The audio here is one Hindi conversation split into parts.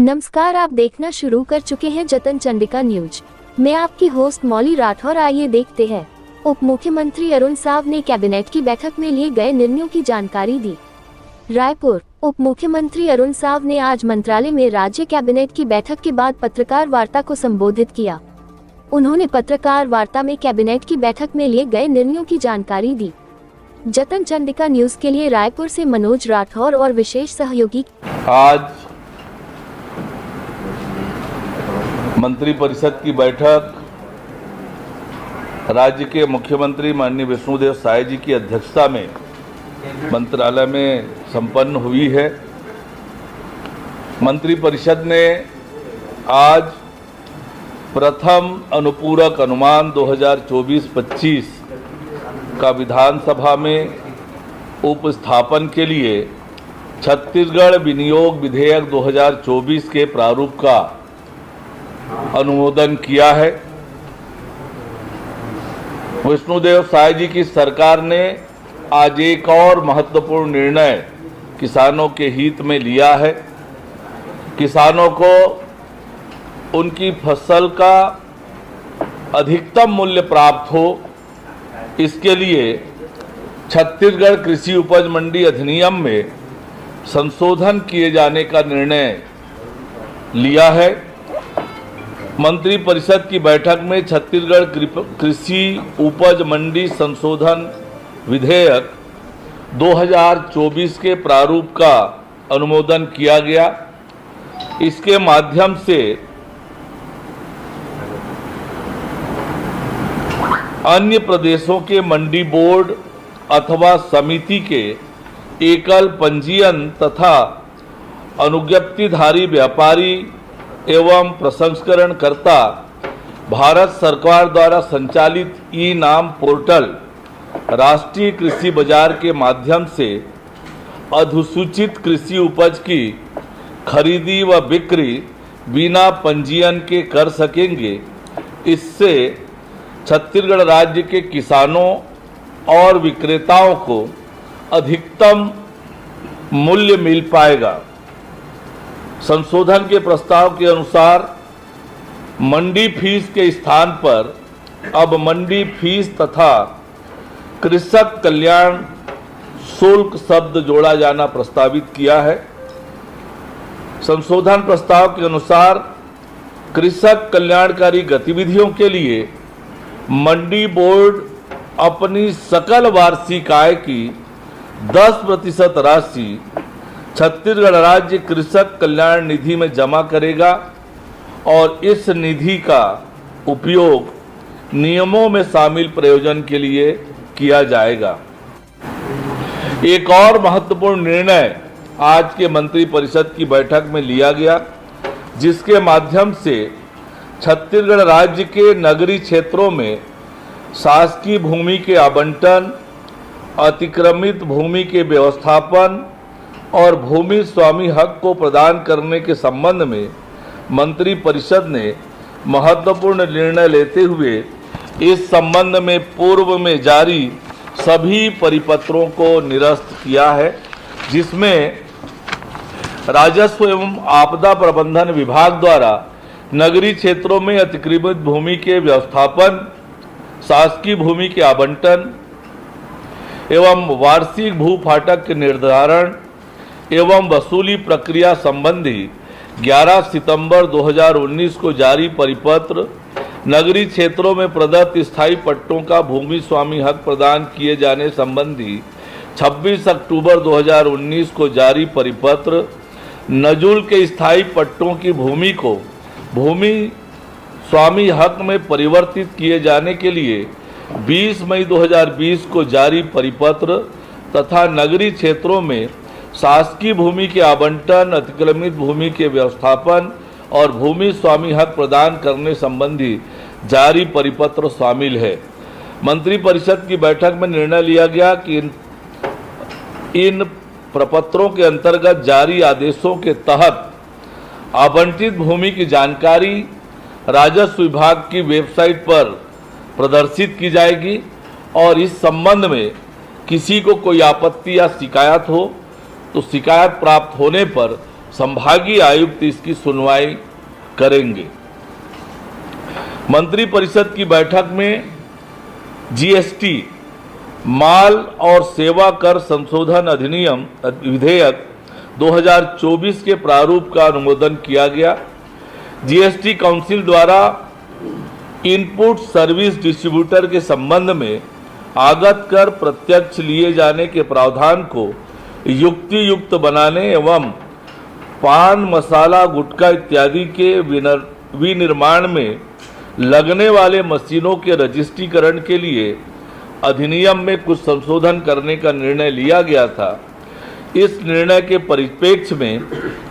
नमस्कार, आप देखना शुरू कर चुके हैं जतन चंडिका न्यूज। मैं आपकी होस्ट मौली राठौर। आइए देखते हैं। उप मुख्यमंत्री अरुण साव ने कैबिनेट की बैठक में लिए गए निर्णयों की जानकारी दी। रायपुर। उप मुख्यमंत्री अरुण साव ने आज मंत्रालय में राज्य कैबिनेट की बैठक के बाद पत्रकार वार्ता को संबोधित किया। उन्होंने पत्रकार वार्ता में कैबिनेट की बैठक में लिए गए निर्णयों की जानकारी दी। जतन चंडिका न्यूज के लिए रायपुर से मनोज राठौर और विशेष सहयोगी। आज मंत्रिपरिषद की बैठक राज्य के मुख्यमंत्री माननीय विष्णुदेव साय जी की अध्यक्षता में मंत्रालय में संपन्न हुई है। मंत्रिपरिषद ने आज प्रथम अनुपूरक अनुमान 2024-25 का विधानसभा में उपस्थापन के लिए छत्तीसगढ़ विनियोग विधेयक 2024 के प्रारूप का अनुमोदन किया है। विष्णुदेव साय जी की सरकार ने आज एक और महत्वपूर्ण निर्णय किसानों के हित में लिया है। किसानों को उनकी फसल का अधिकतम मूल्य प्राप्त हो, इसके लिए छत्तीसगढ़ कृषि उपज मंडी अधिनियम में संशोधन किए जाने का निर्णय लिया है। मंत्रिपरिषद की बैठक में छत्तीसगढ़ कृषि उपज मंडी संशोधन विधेयक 2024 के प्रारूप का अनुमोदन किया गया। इसके माध्यम से अन्य प्रदेशों के मंडी बोर्ड अथवा समिति के एकल पंजीयन तथा अनुज्ञप्तिधारी व्यापारी एवं प्रसंस्करणकर्ता भारत सरकार द्वारा संचालित ई नाम पोर्टल राष्ट्रीय कृषि बाजार के माध्यम से अधिसूचित कृषि उपज की खरीदी व बिक्री बिना पंजीयन के कर सकेंगे। इससे छत्तीसगढ़ राज्य के किसानों और विक्रेताओं को अधिकतम मूल्य मिल पाएगा। संशोधन के प्रस्ताव के अनुसार मंडी फीस के स्थान पर अब मंडी फीस तथा कृषक कल्याण शुल्क शब्द जोड़ा जाना प्रस्तावित किया है। संशोधन प्रस्ताव के अनुसार कृषक कल्याणकारी गतिविधियों के लिए मंडी बोर्ड अपनी सकल वार्षिक आय की 10% राशि छत्तीसगढ़ राज्य कृषक कल्याण निधि में जमा करेगा और इस निधि का उपयोग नियमों में शामिल प्रयोजन के लिए किया जाएगा। एक और महत्वपूर्ण निर्णय आज के मंत्रिपरिषद की बैठक में लिया गया, जिसके माध्यम से छत्तीसगढ़ राज्य के नगरीय क्षेत्रों में शासकीय भूमि के आवंटन, अतिक्रमित भूमि के व्यवस्थापन और भूमि स्वामी हक को प्रदान करने के संबंध में मंत्रिपरिषद ने महत्वपूर्ण निर्णय लेते हुए इस संबंध में पूर्व में जारी सभी परिपत्रों को निरस्त किया है, जिसमें राजस्व एवं आपदा प्रबंधन विभाग द्वारा नगरीय क्षेत्रों में अतिक्रमित भूमि के व्यवस्थापन, शासकीय भूमि के आवंटन एवं वार्षिक भू फाटक के निर्धारण एवं वसूली प्रक्रिया संबंधी 11 सितंबर 2019 को जारी परिपत्र, नगरीय क्षेत्रों में प्रदत्त स्थायी पट्टों का भूमि स्वामी हक प्रदान किए जाने संबंधी 26 अक्टूबर 2019 को जारी परिपत्र, नजुल के स्थायी पट्टों की भूमि को भूमि स्वामी हक में परिवर्तित किए जाने के लिए 20 मई 2020 को जारी परिपत्र तथा नगरीय क्षेत्रों में शासकीय भूमि के आवंटन, अतिक्रमित भूमि के व्यवस्थापन और भूमि स्वामी हक प्रदान करने संबंधी जारी परिपत्र शामिल है। मंत्रिपरिषद की बैठक में निर्णय लिया गया कि इन प्रपत्रों के अंतर्गत जारी आदेशों के तहत आवंटित भूमि की जानकारी राजस्व विभाग की वेबसाइट पर प्रदर्शित की जाएगी और इस संबंध में किसी को कोई आपत्ति या शिकायत हो तो शिकायत प्राप्त होने पर संभागीय आयुक्त इसकी सुनवाई करेंगे। मंत्रिपरिषद की बैठक में जीएसटी, माल और सेवा कर संशोधन अधिनियम विधेयक 2024 के प्रारूप का अनुमोदन किया गया। जीएसटी काउंसिल द्वारा इनपुट सर्विस डिस्ट्रीब्यूटर के संबंध में आगत कर प्रत्यक्ष लिए जाने के प्रावधान को युक्तियुक्त बनाने एवं पान मसाला, गुटखा इत्यादि के विनिर्माण में लगने वाले मशीनों के रजिस्ट्रीकरण के लिए अधिनियम में कुछ संशोधन करने का निर्णय लिया गया था। इस निर्णय के परिप्रेक्ष्य में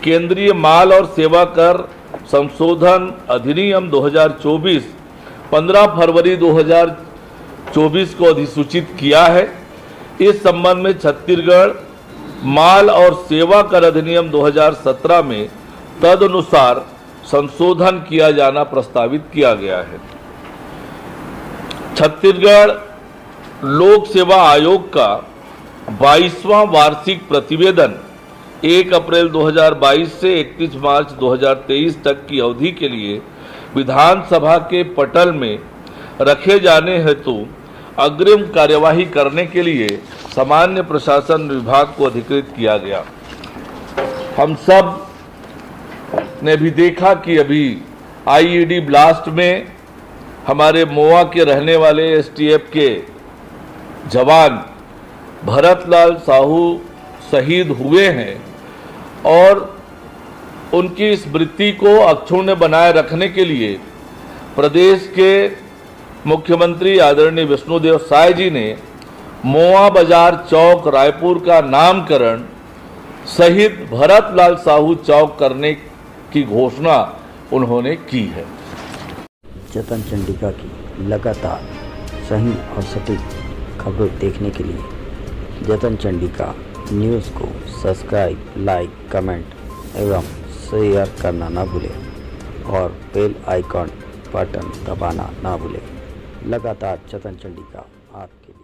केंद्रीय माल और सेवा कर संशोधन अधिनियम 2024 15 फरवरी 2024 को अधिसूचित किया है। इस संबंध में छत्तीसगढ़ माल और सेवा कर अधिनियम 2017 में तदनुसार संशोधन किया जाना प्रस्तावित किया गया है। छत्तीसगढ़ लोक सेवा आयोग का 22वां वार्षिक प्रतिवेदन 1 अप्रैल 2022 से 31 मार्च 2023 तक की अवधि के लिए विधानसभा के पटल में रखे जाने हेतु अग्रिम कार्यवाही करने के लिए सामान्य प्रशासन विभाग को अधिकृत किया गया। हम सब ने भी देखा कि अभी आईईडी ब्लास्ट में हमारे मोआ के रहने वाले एसटीएफ के जवान भरतलाल साहू शहीद हुए हैं और उनकी स्मृति को अक्षुण्ण बनाए रखने के लिए प्रदेश के मुख्यमंत्री आदरणीय विष्णुदेव साय जी ने मोआ बाजार चौक रायपुर का नामकरण शहीद भरतलाल साहू चौक करने की घोषणा उन्होंने की है। जतन चंडिका की लगातार सही और सटीक खबरें देखने के लिए जतन चंडिका न्यूज़ को सब्सक्राइब, लाइक, कमेंट एवं शेयर करना ना भूलें और बेल आइकॉन बटन दबाना ना भूलें। लगातार जतन चंडिका आपके